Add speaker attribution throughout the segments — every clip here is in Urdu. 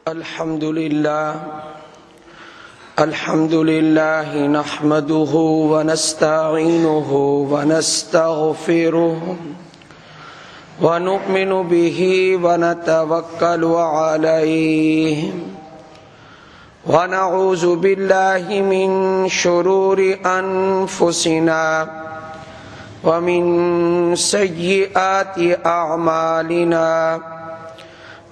Speaker 1: الحمد لله نحمده ونستعينه ونستغفره ونؤمن به ونتوكل عليه ونعوذ بالله من شرور أنفسنا ومن سيئات أعمالنا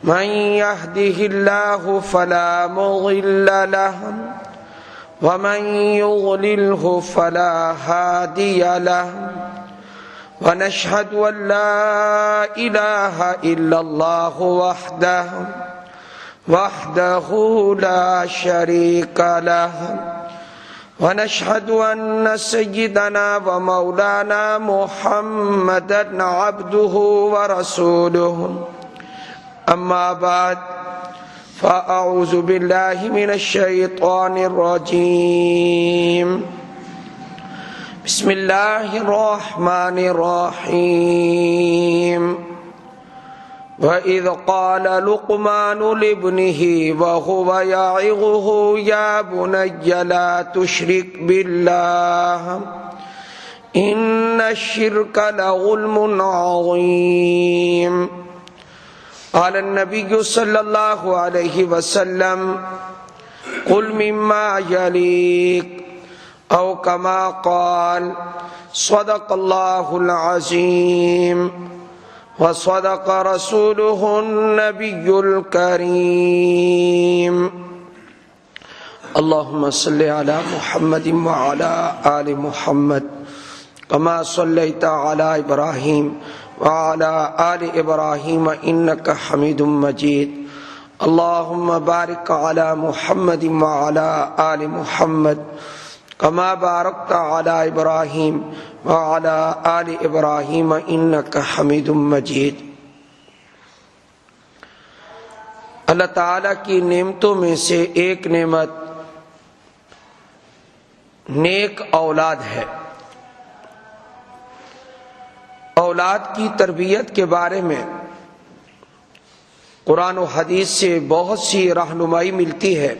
Speaker 1: من يهده الله فلا مضل له ومن يضلله فلا هادي له ونشهد أن لا إله إلا الله وحده لا شريك له ونشهد أن سيدنا ومولانا محمدا عبده ورسوله أما بعد فأعوذ بالله من الشيطان الرجيم بسم الله الرحمن الرحيم وإذ قال لقمان لابنه وهو يعظه يا بني لا تشرك بالله إن الشرك لظلم عظيم قال النبي صلى الله عليه وسلم قل مما يليك أو كما قال صدق الله العظيم وصدق رسوله النبي الكريم اللهم صل على محمد وعلى آل محمد كما صليت على إبراهيم وعلى آل إبراهيم إنك حميد مجيد اللهم بارك على محمد وعلى آل محمد كما باركت على إبراهيم وعلى آل إبراهيم إنك حميد مجيد۔ اللہ تعالیٰ کی نعمتوں میں سے ایک نعمت نیک اولاد ہے۔ اولاد کی تربیت کے بارے میں قرآن و حدیث سے بہت سی رہنمائی ملتی ہے۔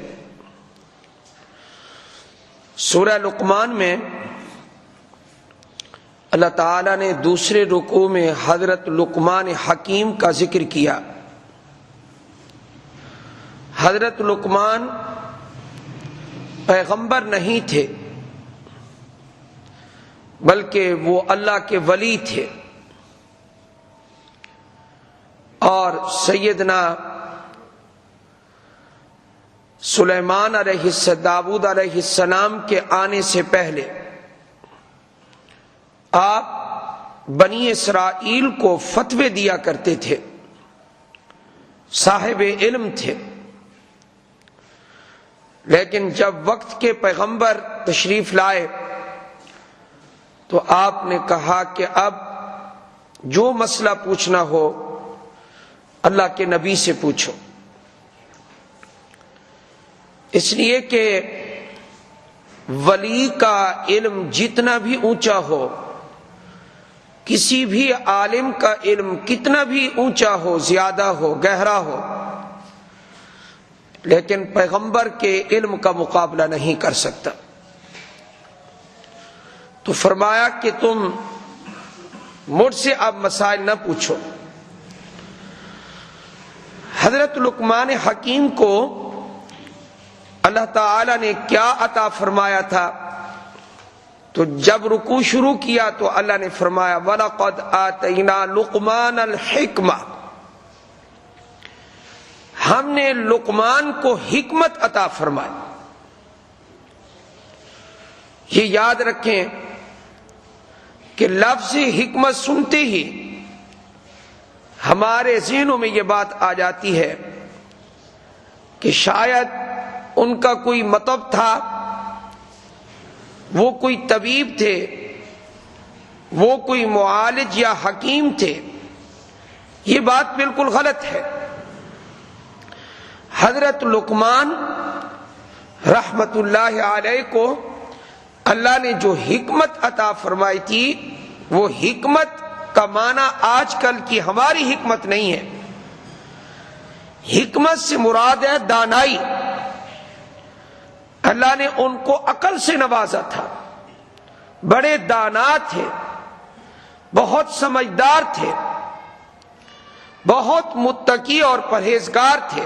Speaker 1: سورہ لقمان میں اللہ تعالیٰ نے دوسرے رکوع میں حضرت لقمان حکیم کا ذکر کیا۔ حضرت لقمان پیغمبر نہیں تھے بلکہ وہ اللہ کے ولی تھے، اور سیدنا سلیمان داؤد علیہ السلام کے آنے سے پہلے آپ بنی اسرائیل کو فتوے دیا کرتے تھے، صاحب علم تھے۔ لیکن جب وقت کے پیغمبر تشریف لائے تو آپ نے کہا کہ اب جو مسئلہ پوچھنا ہو اللہ کے نبی سے پوچھو، اس لیے کہ ولی کا علم جتنا بھی اونچا ہو، کسی بھی عالم کا علم کتنا بھی اونچا ہو، زیادہ ہو، گہرا ہو، لیکن پیغمبر کے علم کا مقابلہ نہیں کر سکتا۔ تو فرمایا کہ تم مجھ سے اب مسائل نہ پوچھو۔ حضرت لقمان حکیم کو اللہ تعالی نے کیا عطا فرمایا تھا؟ تو جب رکوع شروع کیا تو اللہ نے فرمایا وَلَقَدْ آتَيْنَا لُقْمَانَ الْحِكْمَةَ، ہم نے لقمان کو حکمت عطا فرمائی۔ یہ یاد رکھیں کہ لفظ حکمت سنتے ہی ہمارے ذہنوں میں یہ بات آ جاتی ہے کہ شاید ان کا کوئی مطلب تھا، وہ کوئی طبیب تھے، وہ کوئی معالج یا حکیم تھے۔ یہ بات بالکل غلط ہے۔ حضرت لقمان رحمت اللہ علیہ کو اللہ نے جو حکمت عطا فرمائی تھی، وہ حکمت کا معنی آج کل کی ہماری حکمت نہیں ہے۔ حکمت سے مراد ہے دانائی. اللہ نے ان کو عقل سے نوازا تھا، بڑے دانا تھے، بہت سمجھدار تھے، بہت متقی اور پرہیزگار تھے.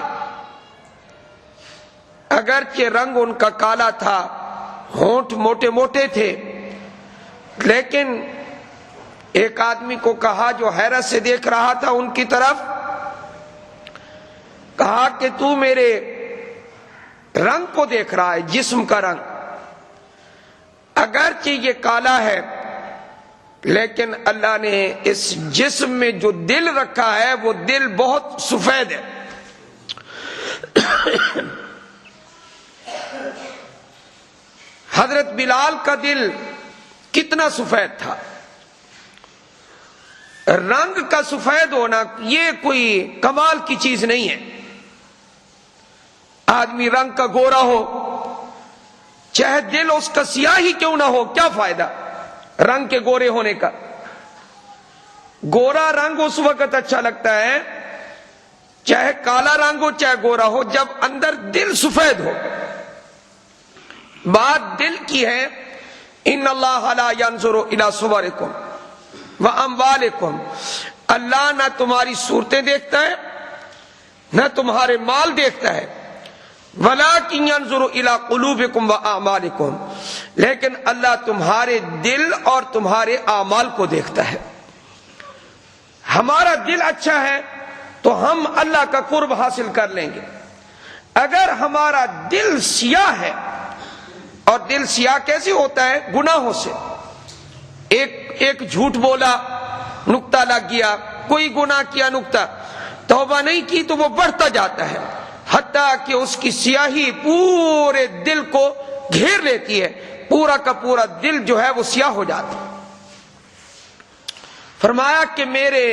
Speaker 1: اگرچہ رنگ ان کا کالا تھا، ہونٹ موٹے موٹے تھے، لیکن ایک آدمی کو کہا جو حیرت سے دیکھ رہا تھا ان کی طرف، کہا کہ تو میرے رنگ کو دیکھ رہا ہے، جسم کا رنگ، اگرچہ یہ کالا ہے لیکن اللہ نے اس جسم میں جو دل رکھا ہے وہ دل بہت سفید ہے. حضرت بلال کا دل کتنا سفید تھا. رنگ کا سفید ہونا یہ کوئی کمال کی چیز نہیں ہے. آدمی رنگ کا گورا ہو، چاہے دل اس کا سیاہ ہی کیوں نہ ہو، کیا فائدہ رنگ کے گورے ہونے کا. گورا رنگ اس وقت اچھا لگتا ہے، چاہے کالا رنگ ہو چاہے گورا ہو، جب اندر دل سفید ہو. بات دل کی ہے. ان اللہ لا ينظر الى صورکم واموالکم، اللہ نہ تمہاری صورتیں دیکھتا ہے نہ تمہارے مال دیکھتا ہے، وَلَٰكِنْ يَنْظُرُ إِلَىٰ قُلُوبِكُمْ وَأَعْمَالِكُمْ، لیکن اللہ تمہارے دل اور تمہارے اعمال کو دیکھتا ہے. ہمارا دل اچھا ہے تو ہم اللہ کا قرب حاصل کر لیں گے. اگر ہمارا دل سیاہ ہے، اور دل سیاہ کیسے ہوتا ہے؟ گناہوں سے. ایک جھوٹ بولا، نکتہ لگ گیا، کوئی گناہ کیا، نکتہ، توبہ نہیں کی تو وہ بڑھتا جاتا ہے، حتیٰ کہ اس کی سیاہی پورے دل کو گھیر لیتی ہے، پورا کا پورا دل جو ہے وہ سیاہ ہو جاتا ہے. فرمایا کہ میرے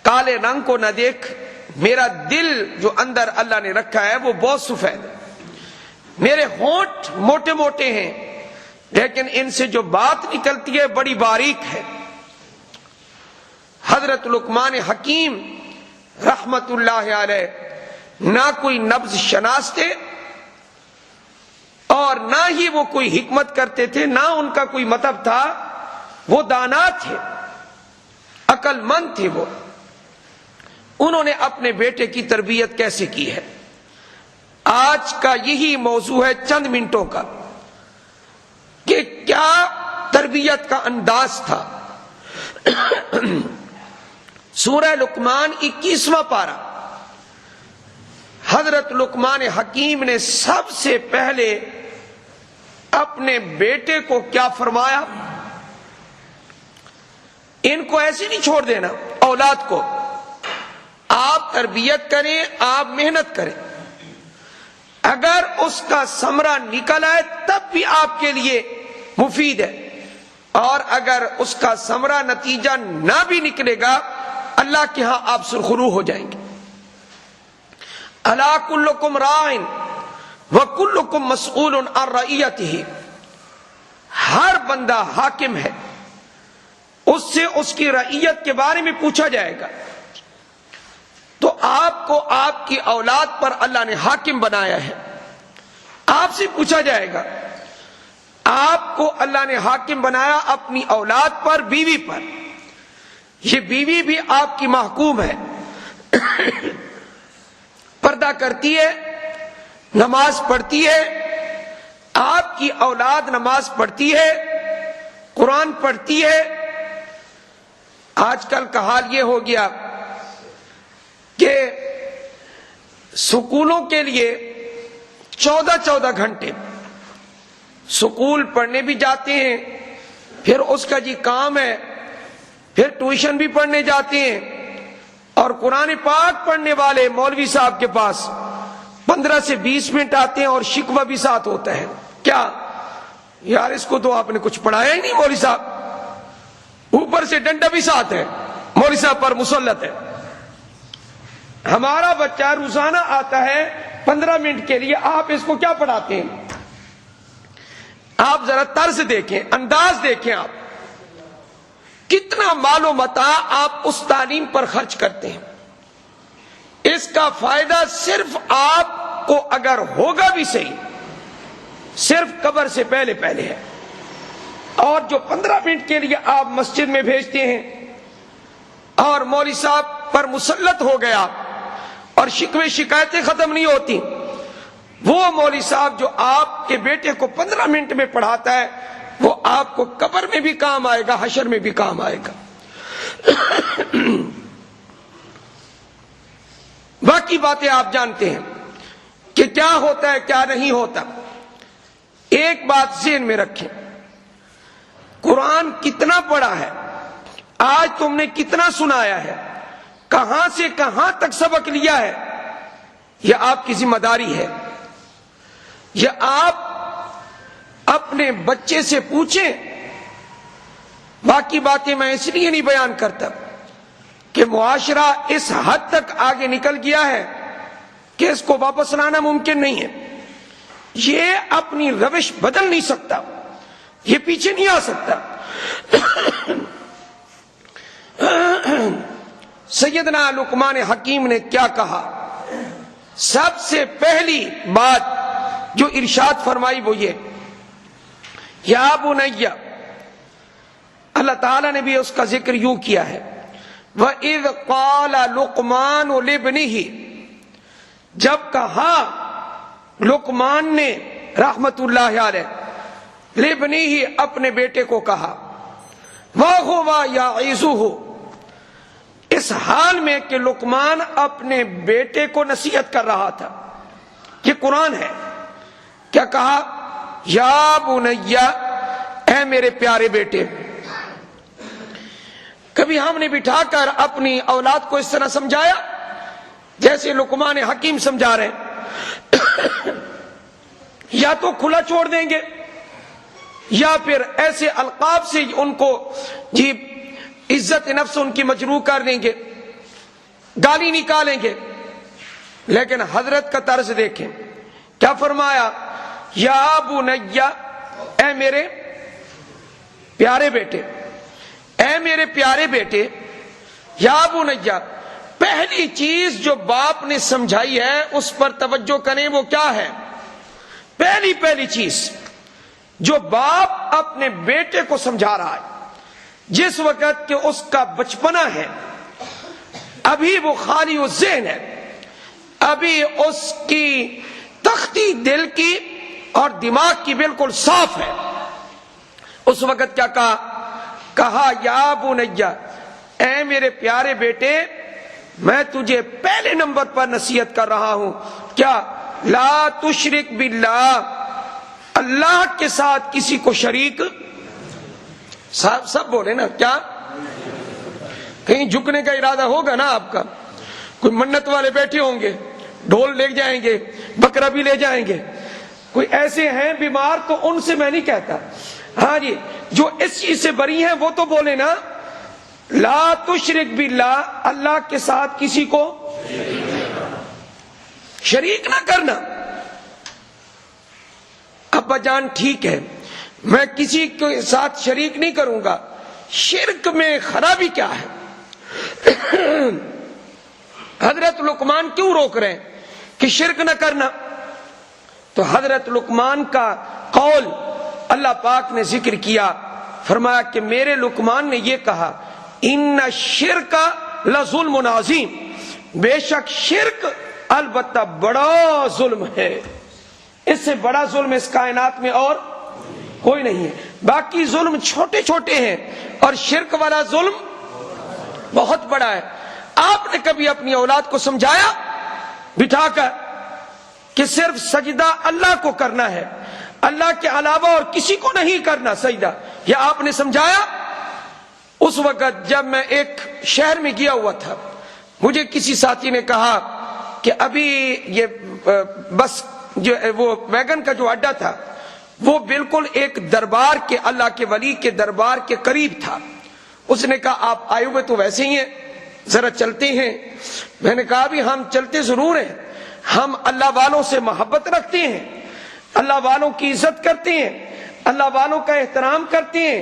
Speaker 1: کالے رنگ کو نہ دیکھ، میرا دل جو اندر اللہ نے رکھا ہے وہ بہت سفید ہے. میرے ہونٹ موٹے موٹے ہیں لیکن ان سے جو بات نکلتی ہے بڑی باریک ہے. حضرت لقمان حکیم رحمت اللہ علیہ نہ کوئی نبض شناس تھے اور نہ ہی وہ کوئی حکمت کرتے تھے، نہ ان کا کوئی مطلب تھا. وہ دانا تھے، عقل مند تھے. وہ انہوں نے اپنے بیٹے کی تربیت کیسے کی ہے، آج کا یہی موضوع ہے چند منٹوں کا، کہ کیا تربیت کا انداز تھا. سورہ لقمان 21واں پارہ. حضرت لقمان حکیم نے سب سے پہلے اپنے بیٹے کو کیا فرمایا؟ ان کو ایسے نہیں چھوڑ دینا، اولاد کو آپ تربیت کریں، آپ محنت کریں، اگر اس کا ثمرہ نکل آئے تب بھی آپ کے لیے مفید ہے، اور اگر اس کا ثمرہ نتیجہ نہ بھی نکلے گا اللہ کے ہاں آپ سرخرو ہو جائیں گے. الا کلکم راعٍ وکلکم مسئول عن رعیتہ، ہر بندہ حاکم ہے، اس سے اس کی رعیت کے بارے میں پوچھا جائے گا. تو آپ کو آپ کی اولاد پر اللہ نے حاکم بنایا ہے، آپ سے پوچھا جائے گا. آپ کو اللہ نے حاکم بنایا اپنی اولاد پر، بیوی پر. یہ بیوی بھی آپ کی محکوم ہے، پردہ کرتی ہے، نماز پڑھتی ہے. آپ کی اولاد نماز پڑھتی ہے، قرآن پڑھتی ہے. آج کل کا حال یہ ہو گیا کہ سکولوں کے لیے 14 گھنٹے سکول پڑھنے بھی جاتے ہیں، پھر اس کا جی کام ہے، پھر ٹیوشن بھی پڑھنے جاتے ہیں، اور قرآن پاک پڑھنے والے مولوی صاحب کے پاس 15 سے 20 منٹ آتے ہیں اور شکوہ بھی ساتھ ہوتا ہے. کیا یار اس کو تو آپ نے کچھ پڑھایا ہی نہیں مولوی صاحب، اوپر سے ڈنڈا بھی ساتھ ہے، مولوی صاحب پر مسلط ہے. ہمارا بچہ روزانہ آتا ہے 15 منٹ کے لیے، آپ اس کو کیا پڑھاتے ہیں؟ آپ ذرا طرز دیکھیں، انداز دیکھیں، آپ کتنا مال و متاع آپ اس تعلیم پر خرچ کرتے ہیں. اس کا فائدہ صرف آپ کو اگر ہوگا بھی صحیح صرف قبر سے پہلے پہلے ہے. اور جو 15 منٹ کے لیے آپ مسجد میں بھیجتے ہیں اور مولوی صاحب پر مسلط ہو گیا اور شکوے شکایتیں ختم نہیں ہوتی، وہ مولوی صاحب جو آپ کے بیٹے کو 15 منٹ میں پڑھاتا ہے وہ آپ کو قبر میں بھی کام آئے گا، حشر میں بھی کام آئے گا. باقی باتیں آپ جانتے ہیں کہ کیا ہوتا ہے کیا نہیں ہوتا. ایک بات ذہن میں رکھیں، قرآن کتنا پڑھا ہے، آج تم نے کتنا سنایا ہے، کہاں سے کہاں تک سبق لیا ہے، یہ آپ کی ذمہ داری ہے. یہ آپ اپنے بچے سے پوچھیں. باقی باتیں میں اس لیے نہیں بیان کرتا کہ معاشرہ اس حد تک آگے نکل گیا ہے کہ اس کو واپس لانا ممکن نہیں ہے. یہ اپنی روش بدل نہیں سکتا، یہ پیچھے نہیں آ سکتا. سیدنا لقمان حکیم نے کیا کہا؟ سب سے پہلی بات جو ارشاد فرمائی وہ یہ، یا بنی، اللہ تعالیٰ نے بھی اس کا ذکر یوں کیا ہے، وَإِذْ قَالَ لُقْمَانُ لِابْنِهِ، جب کہا لقمان نے رحمت اللہ علیہ لِابْنِهِ اپنے بیٹے کو کہا، وَهُوَ يَعِظُهُ، اس حال میں کہ لقمان اپنے بیٹے کو نصیحت کر رہا تھا. یہ قرآن ہے. کیا کہا؟ یا بنی، اے میرے پیارے بیٹے. کبھی ہم نے بٹھا کر اپنی اولاد کو اس طرح سمجھایا جیسے لقمان حکیم سمجھا رہے ہیں؟ یا تو کھلا چھوڑ دیں گے یا پھر ایسے القاب سے ان کو جی عزت نفس ان کی مجروح کر دیں گے، گالی نکالیں گے. لیکن حضرت کا طرز دیکھیں، کیا فرمایا؟ یا بنی، اے میرے پیارے بیٹے، اے میرے پیارے بیٹے. یا بنی، پہلی چیز جو باپ نے سمجھائی ہے اس پر توجہ کریں، وہ کیا ہے؟ پہلی چیز جو باپ اپنے بیٹے کو سمجھا رہا ہے جس وقت کہ اس کا بچپنا ہے، ابھی وہ خالی الذہن ہے، ابھی اس کی تختی دل کی اور دماغ کی بالکل صاف ہے، اس وقت کیا کہا؟ یا بنی، اے میرے پیارے بیٹے، میں تجھے پہلے نمبر پر نصیحت کر رہا ہوں. کیا؟ لا تشرک باللہ، اللہ کے ساتھ کسی کو شریک. سب بولے نا، کیا کہیں جھکنے کا ارادہ ہوگا نا آپ کا؟ کوئی منت والے بیٹھے ہوں گے، ڈھول لے جائیں گے، بکرا بھی لے جائیں گے. کوئی ایسے ہیں بیمار تو ان سے میں نہیں کہتا، ہاں جی جو اس چیز سے بری ہیں وہ تو بولے نا لا تشرک باللہ، اللہ کے ساتھ کسی کو شریک نہ کرنا. ابا جان ٹھیک ہے میں کسی کے ساتھ شریک نہیں کروں گا، شرک میں خرابی کیا ہے؟ حضرت لقمان کیوں روک رہے ہیں کہ شرک نہ کرنا؟ تو حضرت لقمان کا قول اللہ پاک نے ذکر کیا، فرمایا کہ میرے لقمان نے یہ کہا، ان الشرک لظلم عظیم، بے شک شرک البتہ بڑا ظلم ہے، اس سے بڑا ظلم اس کائنات میں اور کوئی نہیں ہے. باقی ظلم چھوٹے چھوٹے ہیں اور شرک والا ظلم بہت بڑا ہے. آپ نے کبھی اپنی اولاد کو سمجھایا بٹھا کر کہ صرف سجدہ اللہ کو کرنا ہے، اللہ کے علاوہ اور کسی کو نہیں کرنا سجدہ؟ یہ آپ نے سمجھایا؟ اس وقت جب میں ایک شہر میں گیا ہوا تھا، مجھے کسی ساتھی نے کہا کہ ابھی یہ بس جو وہ ویگن کا جو اڈا تھا وہ بالکل ایک دربار کے، اللہ کے ولی کے دربار کے قریب تھا. اس نے کہا آپ آئے ہوئے تو ویسے ہی ہیں، ذرا چلتے ہیں. میں نے کہا بھی ہم چلتے ضرور ہیں، ہم اللہ والوں سے محبت رکھتے ہیں، اللہ والوں کی عزت کرتے ہیں، اللہ والوں کا احترام کرتے ہیں،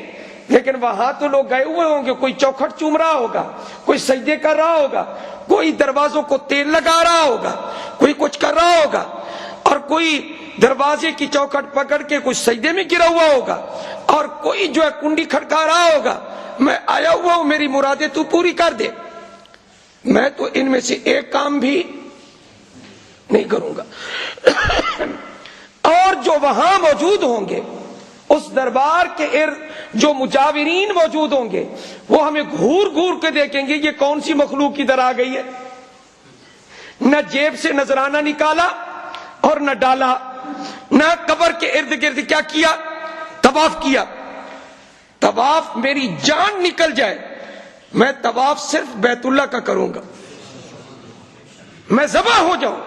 Speaker 1: لیکن وہاں تو لوگ گئے ہوئے ہوں گے، کوئی چوکھٹ چوم رہا ہوگا، کوئی سجدے کر رہا ہوگا، کوئی دروازوں کو تیل لگا رہا ہوگا، کوئی کچھ کر رہا ہوگا، اور کوئی دروازے کی چوکھٹ پکڑ کے کچھ سجدے میں گرا ہوا ہوگا، اور کوئی جو ہے کنڈی کھڑکا رہا ہوگا، میں آیا ہوا ہوں، میری مرادیں تو پوری کر دے۔ میں تو ان میں سے ایک کام بھی نہیں کروں گا۔ اور جو وہاں موجود ہوں گے، اس دربار کے ارد جو مجاورین موجود ہوں گے، وہ ہمیں گھور گھور کے دیکھیں گے یہ کون سی مخلوق ادھر آ گئی ہے۔ نہ جیب سے نذرانہ نکالا اور نہ ڈالا، نہ قبر کے ارد گرد کیا کیا، طواف کیا۔ طواف میری جان نکل جائے، میں طواف صرف بیت اللہ کا کروں گا، میں ذبح ہو جاؤں،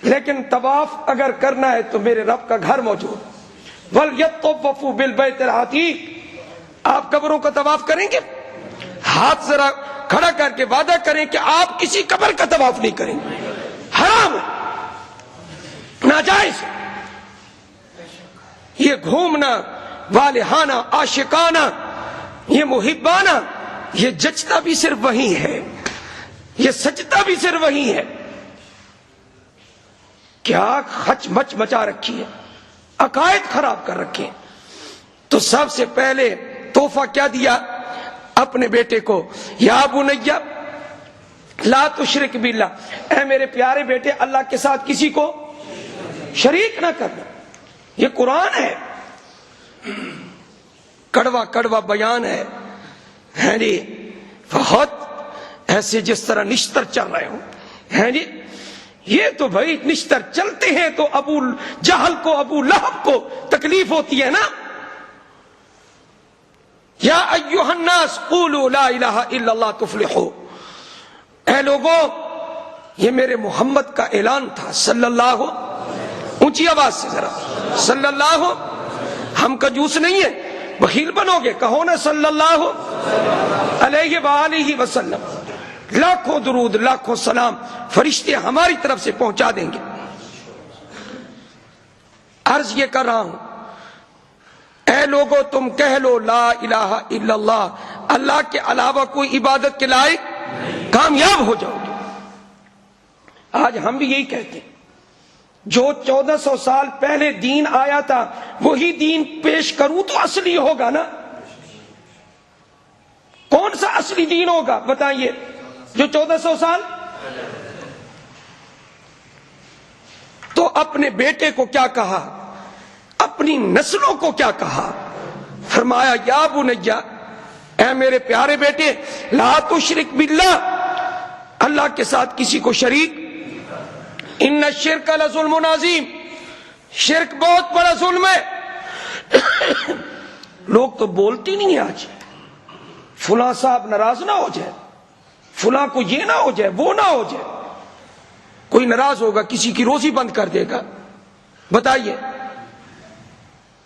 Speaker 1: لیکن طواف اگر کرنا ہے تو میرے رب کا گھر موجود۔ وَلْيَطَّوَّفُوا بِالْبَيْتِ الْعَتِيقِ، آپ قبروں کا طواف کریں گے؟ ہاتھ ذرا کھڑا کر کے وعدہ کریں کہ آپ کسی قبر کا طواف نہیں کریں گے، حرام ہے، ناجائز ہے۔ یہ گھومنا والہانہ، عاشقانہ، یہ محبانہ، یہ جچتا بھی صرف وہی ہے، یہ سجتا بھی صرف وہی ہے۔ کیا خچ مچ مچا رکھی ہے، عقائد خراب کر رکھے ہیں۔ تو سب سے پہلے تحفہ کیا دیا اپنے بیٹے کو؟ یا بنی لا تشرک باللہ، اے میرے پیارے بیٹے اللہ کے ساتھ کسی کو شریک نہ کرنا۔ یہ قرآن ہے، کڑوا کڑوا بیان ہے جی، بہت ایسے جس طرح نشتر چل رہے ہوں ہیں جی۔ یہ تو بھائی نشتر چلتے ہیں تو ابو جہل کو، ابو لہب کو تکلیف ہوتی ہے نا۔ یا ایھا الناس قولوا لا الہ الا اللہ تفلحوا، اے لوگوں، یہ میرے محمد کا اعلان تھا صلی اللہ، اونچی آواز سے ذرا، صلی اللہ، ہم کنجوس نہیں ہیں، بخیل بنو گے، کہو نا صلی اللہ علیہ وآلہ وسلم۔ لاکھوں درود، لاکھوں سلام فرشتے ہماری طرف سے پہنچا دیں گے۔ عرض یہ کر رہا ہوں، اے لوگوں تم کہہ لو لا الہ الا اللہ، اللہ کے علاوہ کوئی عبادت کے لائق، کامیاب ہو جاؤ گے۔ آج ہم بھی یہی کہتے ہیں، جو 1400 سال پہلے دین آیا تھا وہی دین پیش کروں تو اصلی ہوگا نا۔ کون سا اصلی دین ہوگا بتائیے؟ جو 1400 سال۔ تو اپنے بیٹے کو کیا کہا، اپنی نسلوں کو کیا کہا؟ فرمایا یا بنی، اے میرے پیارے بیٹے، لا تشرک باللہ، اللہ کے ساتھ کسی کو شریک، ان الشرک لظلم عظیم، شرک بہت بڑا ظلم ہے۔ لوگ تو بولتی نہیں ہیں آج، فلاں صاحب ناراض نہ ہو جائے، فلاں کو یہ نہ ہو جائے، وہ نہ ہو جائے، کوئی ناراض ہوگا کسی کی روزی بند کر دے گا۔ بتائیے،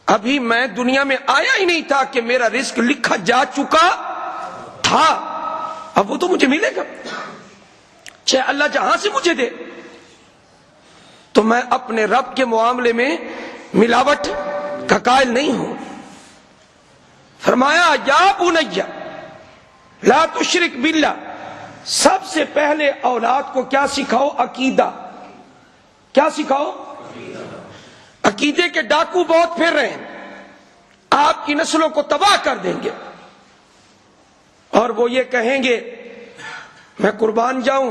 Speaker 1: ابھی میں دنیا میں آیا ہی نہیں تھا کہ میرا رزق لکھا جا چکا تھا، اب وہ تو مجھے ملے گا، چاہے اللہ جہاں سے مجھے دے۔ تو میں اپنے رب کے معاملے میں ملاوٹ کا قائل نہیں ہوں۔ فرمایا یا بنی لا تشرک باللہ، سب سے پہلے اولاد کو کیا سکھاؤ؟ عقیدہ۔ کیا سکھاؤ؟ عقیدے کے ڈاکو بہت پھر رہے ہیں، آپ کی نسلوں کو تباہ کر دیں گے، اور وہ یہ کہیں گے میں قربان جاؤں۔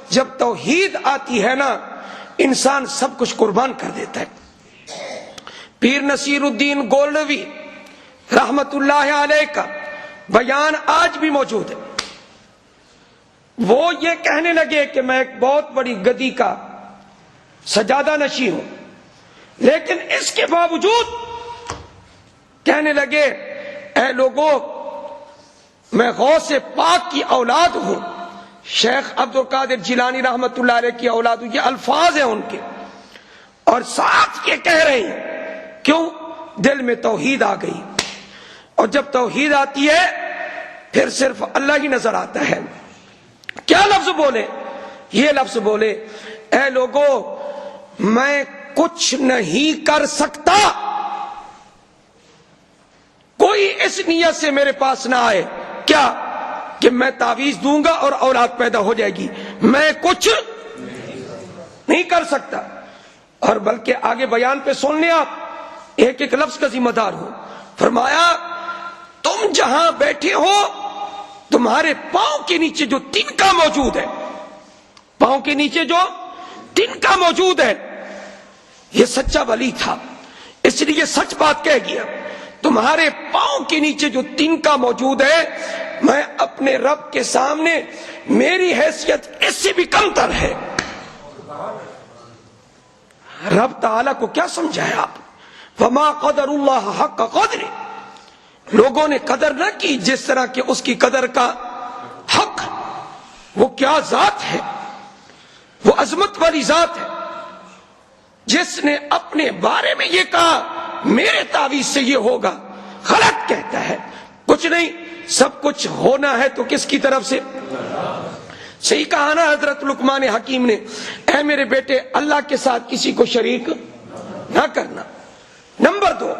Speaker 1: جب توحید آتی ہے نا، انسان سب کچھ قربان کر دیتا ہے۔ پیر نصیر الدین گولڈوی رحمت اللہ علیہ کا بیان آج بھی موجود ہے۔ وہ یہ کہنے لگے کہ میں ایک بہت بڑی گدی کا سجادہ نشیں ہوں، لیکن اس کے باوجود کہنے لگے اے لوگوں، میں غوث پاک کی اولاد ہوں، شیخ عبد القادر جیلانی رحمت اللہ علیہ کی اولاد ہوں، یہ الفاظ ہیں ان کے، اور ساتھ یہ کہہ رہے ہیں کیوں؟ دل میں توحید آ گئی، اور جب توحید آتی ہے پھر صرف اللہ ہی نظر آتا ہے۔ کیا لفظ بولے؟ یہ لفظ بولے اے لوگوں، میں کچھ نہیں کر سکتا، کوئی کوئی اس نیت سے میرے پاس نہ آئے کیا کہ میں تعویذ دوں گا اور اولاد پیدا ہو جائے گی، میں کچھ نہیں کر سکتا۔ اور بلکہ آگے بیان پہ سن لیں، آپ ایک ایک لفظ کا ذمہ دار ہو۔ فرمایا تم جہاں بیٹھے ہو تمہارے پاؤں کے نیچے جو تنکا موجود ہے، پاؤں کے نیچے جو تنکا موجود ہے، یہ سچا ولی تھا، اس لیے سچ بات کہہ گیا۔ تمہارے پاؤں کے نیچے جو تنکا موجود ہے، میں اپنے رب کے سامنے میری حیثیت اس سے بھی کم تر ہے۔ رب تعالیٰ کو کیا سمجھائے آپ؟ وما قدر اللہ حق قدر، لوگوں نے قدر نہ کی جس طرح کہ اس کی قدر کا حق۔ وہ کیا ذات ہے، وہ عظمت والی ذات ہے جس نے اپنے بارے میں یہ کہا میرے تعویذ سے یہ ہوگا۔ غلط کہتا ہے، کچھ نہیں، سب کچھ ہونا ہے تو کس کی طرف سے؟ صحیح کہا نا حضرت لقمان حکیم نے، اے میرے بیٹے اللہ کے ساتھ کسی کو شریک نہ کرنا۔ نمبر 2،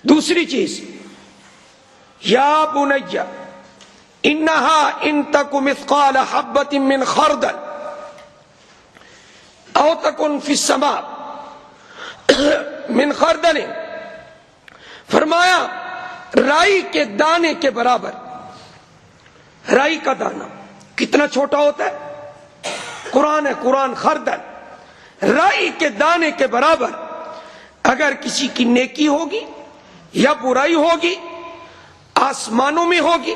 Speaker 1: دوسری چیز، یا بنی انہا ان تک مثقال حبۃ من خردل او تکن فی السماء من خردل، فرمایا رائی کے دانے کے برابر، رائی کا دانہ کتنا چھوٹا ہوتا ہے؟ قرآن ہے، قرآن خردل، رائی کے دانے کے برابر اگر کسی کی نیکی ہوگی یا برائی ہوگی، آسمانوں میں ہوگی،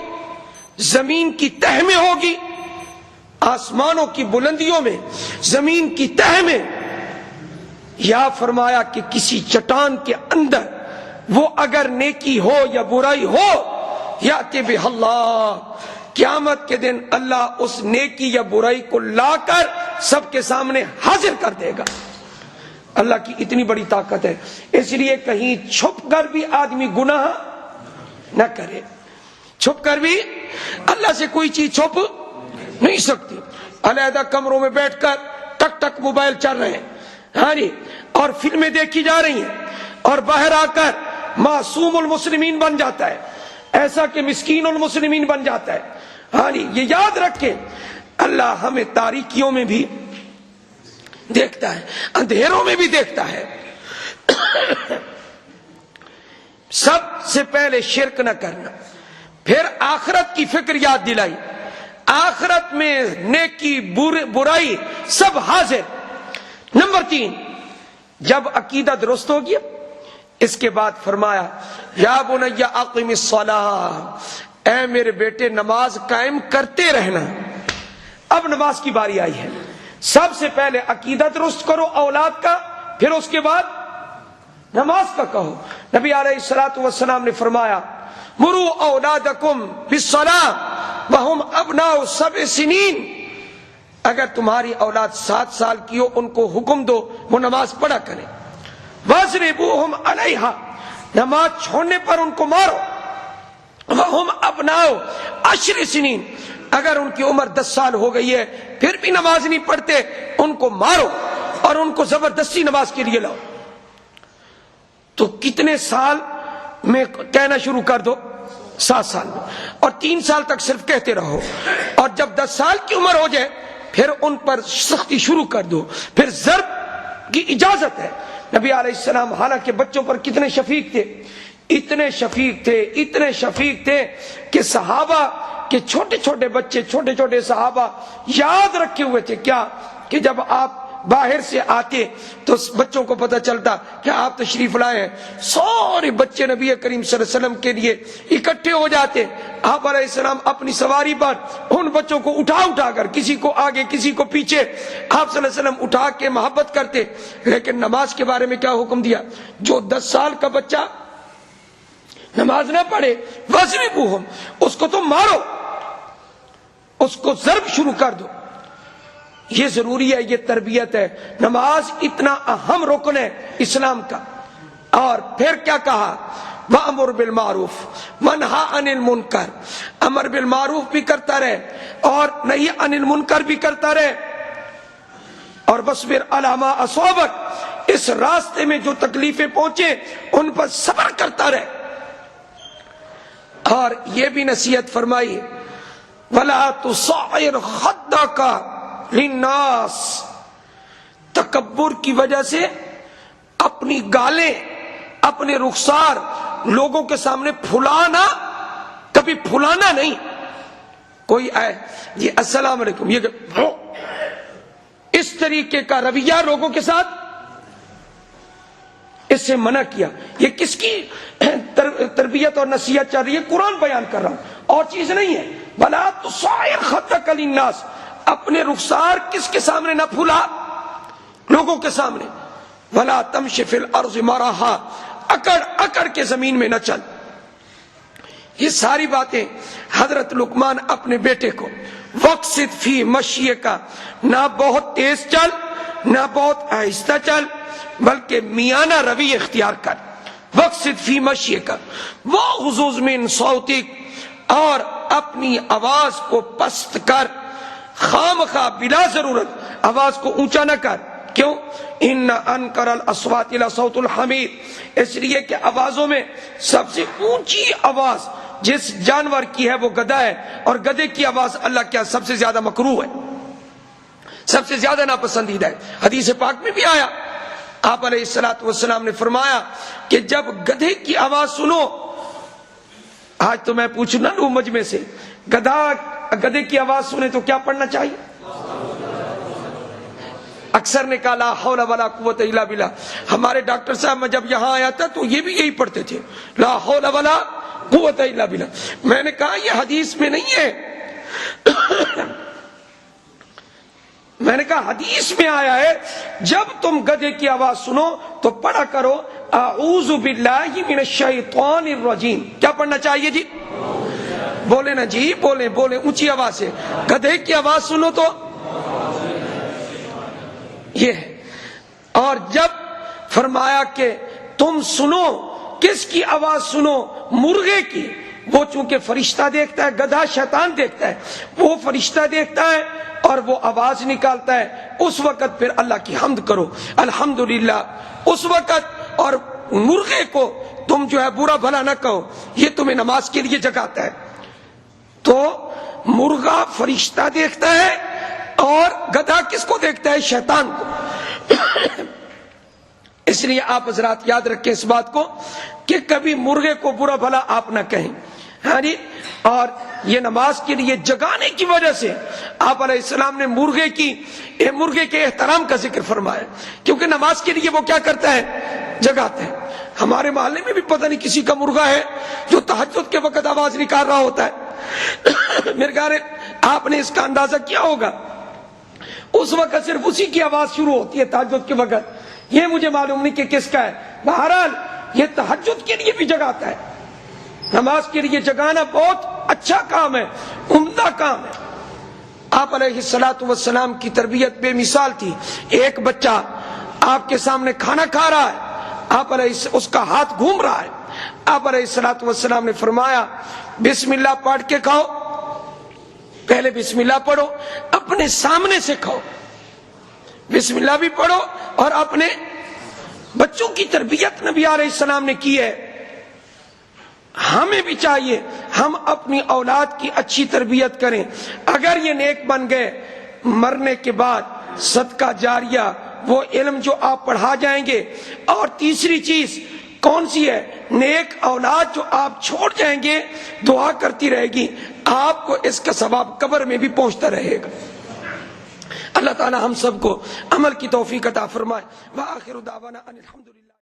Speaker 1: زمین کی تہ میں ہوگی، آسمانوں کی بلندیوں میں، زمین کی تہ میں، یا فرمایا کہ کسی چٹان کے اندر وہ اگر نیکی ہو یا برائی ہو، یاتی بہ اللہ، قیامت کے دن اللہ اس نیکی یا برائی کو لا کر سب کے سامنے حاضر کر دے گا۔ اللہ کی اتنی بڑی طاقت ہے، اس لیے کہیں چھپ کر بھی آدمی گناہ نہ کرے۔ چھپ کر بھی اللہ سے کوئی چیز چھپ نہیں سکتی۔ علیحدہ کمروں میں بیٹھ کر ٹک ٹک موبائل چل رہے ہیں، ہاں جی، اور فلمیں دیکھی جا رہی ہیں، اور باہر آ کر معصوم المسلمین بن جاتا ہے، ایسا کہ مسکین المسلمین بن جاتا ہے۔ ہاں جی، یہ یاد رکھیں اللہ ہمیں تاریکیوں میں بھی دیکھتا ہے، اندھیروں میں بھی دیکھتا ہے۔ سب سے پہلے شرک نہ کرنا، پھر آخرت کی فکر یاد دلائی، آخرت میں نیکی برائی سب حاضر۔ نمبر 3، جب عقیدہ درست ہو گیا، اس کے بعد فرمایا یا بنی اقم الصلاۃ، اے میرے بیٹے نماز قائم کرتے رہنا۔ اب نماز کی باری آئی ہے، سب سے پہلے عقیدہ درست کرو اولاد کا، پھر اس کے بعد نماز کا کہو۔ نبی علیہ الصلوۃ والسلام نے فرمایا مروا اولادکم بالصلاۃ وہم ابناء 7 سنین، اگر تمہاری اولاد 7 سال کی ہو ان کو حکم دو وہ نماز پڑھا کرے۔ واضربوہم علیہا، نماز چھوڑنے پر ان کو مارو۔ وہم ابناء 10 سنین، اگر ان کی عمر 10 سال ہو گئی ہے پھر بھی نماز نہیں پڑھتے ان کو مارو اور ان کو زبردستی نماز کے لیے لاؤ۔ تو کتنے سال میں کہنا شروع کر دو؟ 7 سال میں، اور 3 سال تک صرف کہتے رہو، اور جب 10 سال کی عمر ہو جائے پھر ان پر سختی شروع کر دو، پھر ضرب کی اجازت ہے۔ نبی علیہ السلام حالانکہ بچوں پر کتنے شفیق تھے، اتنے شفیق تھے، اتنے شفیق تھے کہ صحابہ کے چھوٹے چھوٹے بچے، چھوٹے چھوٹے صحابہ یاد رکھے ہوئے تھے کیا کہ جب آپ باہر سے آتے تو بچوں کو پتہ چلتا کہ آپ تشریف لائے ہیں، سارے بچے نبی کریم صلی اللہ علیہ وسلم کے لیے اکٹھے ہو جاتے۔ آپ علیہ السلام اپنی سواری پر ان بچوں کو اٹھا کر، کسی کو آگے کسی کو پیچھے، آپ صلی اللہ علیہ وسلم اٹھا کے محبت کرتے۔ لیکن نماز کے بارے میں کیا حکم دیا؟ جو 10 سال کا بچہ نماز نہ پڑھے واضربوہم، اس کو تم مارو، اس کو ضرب شروع کر دو۔ یہ ضروری ہے، یہ تربیت ہے۔ نماز اتنا اہم رکن ہے اسلام کا۔ اور پھر کیا کہا؟ وَأَمُرْ بِالْمَعْرُوفِ وَانْهَ عَنِ الْمُنْكَرِ، امر بالمعروف بھی کرتا رہے اور نہی عن المنکر بھی کرتا رہے۔ اور وَاصْبِرْ عَلَىٰ مَا أَصَابَكَ، اس راستے میں جو تکلیفیں پہنچے ان پر صبر کرتا رہے۔ اور یہ بھی نصیحت فرمائی وَلَا تُصَعِّرْ خَدَّكَ لِلنَّاسِ، تکبر کی وجہ سے اپنی گالیں، اپنے رخسار لوگوں کے سامنے پھلانا، کبھی پھلانا نہیں. کوئی آئے جی السلام علیکم، یہ اس طریقے کا رویہ لوگوں کے ساتھ، اس سے منع کیا. یہ کس کی تربیت اور نصیحت چل رہی ہے؟ قرآن بیان کر رہا ہوں، اور چیز نہیں ہے. وَلَا تُصَعِّرْ خَدَّكَ لِلنَّاسِ، اپنے رخسار کس کے سامنے نہ پھلا؟ لوگوں کے سامنے. وَلَا تَمْشِ فِي الْأَرْضِ مَرَحًا، اکڑ اکڑ کے زمین میں نہ چل. یہ ساری باتیں حضرت لقمان اپنے بیٹے کو وَقْصِدْ فِي مَشْيِكَ، نہ بہت تیز چل نہ بہت آہستہ چل، بلکہ میانہ روی اختیار کر. وَقْصِدْ فِي مَشْيِكَ وَاغْضُضْ مِنْ صَوْتِكَ، اور اپنی آواز کو پست کر، خامخواہ بلا ضرورت آواز کو اونچا نہ کر. کیوں؟ ان انکر الاصوات لصوت الحمیر، اس لیے کہ آوازوں میں سب سے اونچی آواز جس جانور کی ہے وہ گدھا ہے، اور گدھے کی آواز اللہ کیا سب سے زیادہ مکروہ ہے، سب سے زیادہ ناپسندیدہ ہے. حدیث پاک میں بھی آیا، آپ علیہ السلام نے فرمایا کہ جب گدھے کی آواز سنو، آج تو میں پوچھوں نا لوگ مجمع سے، گدھے کی آواز سنے تو کیا پڑھنا چاہیے؟ اکثر نے کہا لا حول ولا قوت الا باللہ. ہمارے ڈاکٹر صاحب میں جب یہاں آیا تھا تو یہ بھی یہی پڑھتے تھے، لا حول ولا قوت الا باللہ. میں نے کہا یہ حدیث میں نہیں ہے. میں نے کہا حدیث میں آیا ہے جب تم گدھے کی آواز سنو تو پڑھا کرو اعوذ باللہ من الشیطان الرجیم. کیا پڑھنا چاہیے جی؟ بولے نا جی، بولے بولے اونچی آواز سے. گدھے کی آواز سنو تو یہ ہے. اور جب فرمایا کہ تم سنو، کس کی آواز سنو؟ مرغے کی. وہ چونکہ فرشتہ دیکھتا ہے، گدھا شیطان دیکھتا ہے، وہ فرشتہ دیکھتا ہے اور وہ آواز نکالتا ہے. اس وقت پھر اللہ کی حمد کرو، الحمدللہ اس وقت. اور مرغے کو تم جو ہے برا بھلا نہ کہو، یہ تمہیں نماز کے لیے جگاتا ہے. تو مرغا فرشتہ دیکھتا ہے اور گدھا کس کو دیکھتا ہے؟ شیطان کو. اس لیے آپ حضرات یاد رکھیں اس بات کو کہ کبھی مرغے کو برا بھلا آپ نہ کہیں. ہاں جی. اور یہ نماز کے لیے جگانے کی وجہ سے آپ علیہ السلام نے مرغے کے احترام کا ذکر فرمایا، کیونکہ نماز کے لیے وہ کیا کرتا ہے؟ جگاتا ہے. ہمارے محلے میں بھی پتہ نہیں کسی کا مرغا ہے جو تہجد کے وقت آواز نکال رہا ہوتا ہے. میرے خیال آپ نے اس کا اندازہ کیا ہوگا، اس وقت صرف اسی کی آواز شروع ہوتی ہے تہجد کے وقت. یہ مجھے معلوم نہیں کہ کس کا ہے. بہرحال یہ تہجد کے لیے بھی جگاتا ہے. نماز کے لیے جگانا بہت اچھا کام ہے، عمدہ کام ہے. آپ علیہ السلام کی تربیت بے مثال تھی. ایک بچہ آپ کے سامنے کھانا کھا رہا ہے، آپ علیہ اس کا ہاتھ گھوم رہا ہے. آپ علیہ السلام نے فرمایا بسم اللہ پڑھ کے کھاؤ. پہلے بسم اللہ پڑھو، اپنے سامنے سے کھاؤ. بسم اللہ بھی پڑھو اور اپنے بچوں کی تربیت نبی علیہ السلام نے کی ہے. ہمیں بھی چاہیے ہم اپنی اولاد کی اچھی تربیت کریں. اگر یہ نیک بن گئے، مرنے کے بعد صدقہ جاریہ وہ علم جو آپ پڑھا جائیں گے. اور تیسری چیز کون سی ہے؟ نیک اولاد جو آپ چھوڑ جائیں گے، دعا کرتی رہے گی، آپ کو اس کا ثواب قبر میں بھی پہنچتا رہے گا. اللہ تعالی ہم سب کو عمل کی توفیق عطا فرمائے. وآخر دعوانا ان الحمدللہ.